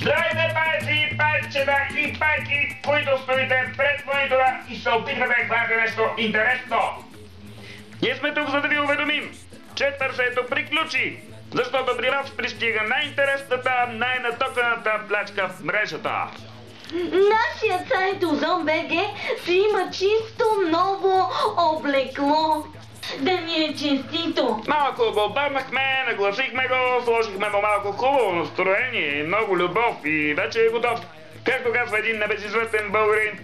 Здравейте, пайци, пайчета и пайки, които стоите пред монитора и се опитвате да гледате нещо интересно. Ние сме тук, за да ви уведомим, че търсенето приключи, защото при вас пристига най-интересната, най-натоканата плячка в мрежата. Нашият сайт Ozon.bg си има чисто ново облекло. Да ни е честито! Малко го обърнахме, нагласихме го, сложихме му малко хубаво настроение, много любов и вече е готов. Както казва един небезизвестен българин,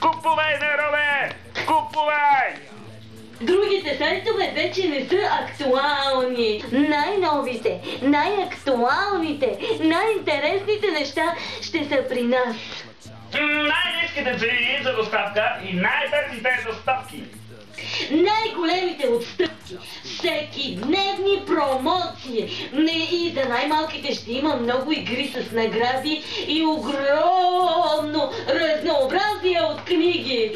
купувай, народе! Купувай! Другите сайтове вече не са актуални. Най-новите, най-актуалните, най-интересните неща ще са при нас. Най-ниските цени за доставка и най-бързите доставки. Най-големите отстъпки, всеки дневни промоции. Не, и за най-малките ще има много игри с награди и огромно разнообразие от книги.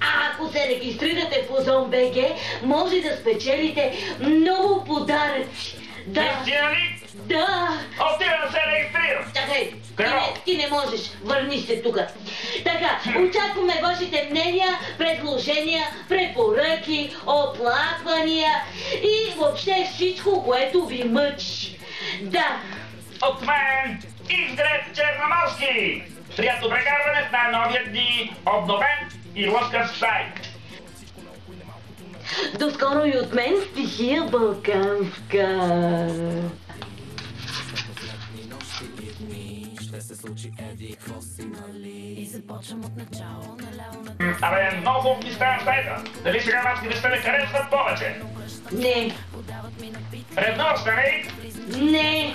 А ако се регистрирате в Ozon.bg, може да спечелите много подаръци. Да. Истина ли? Да. Отива да се регистрирам. Чакай, Какво? ти не можеш. Върни се тук. Така, очакваме вашите мнения, предложения, препоръки, оплаквания и въобще всичко, което ви мъчи. Да. От мен Изгрев Черноморски. Приятно прекарване в най-новия дни, обновен и лъскав сайт. Доскоро и от мен стихия балканска. Ще се случи еди, какво си, нали? И започвам от начало, наляво на... Абе, много хубав ми става сайта. Дали сега вас не сте ме харесват повече? Не. Редно сте, не? Не.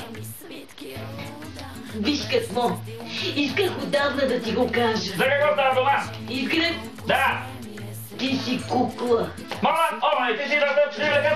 Виж какво. Исках отдавна да ти го кажа. За какво става дума? Изгрев, Да. ти си кукла. Моля, ти си да те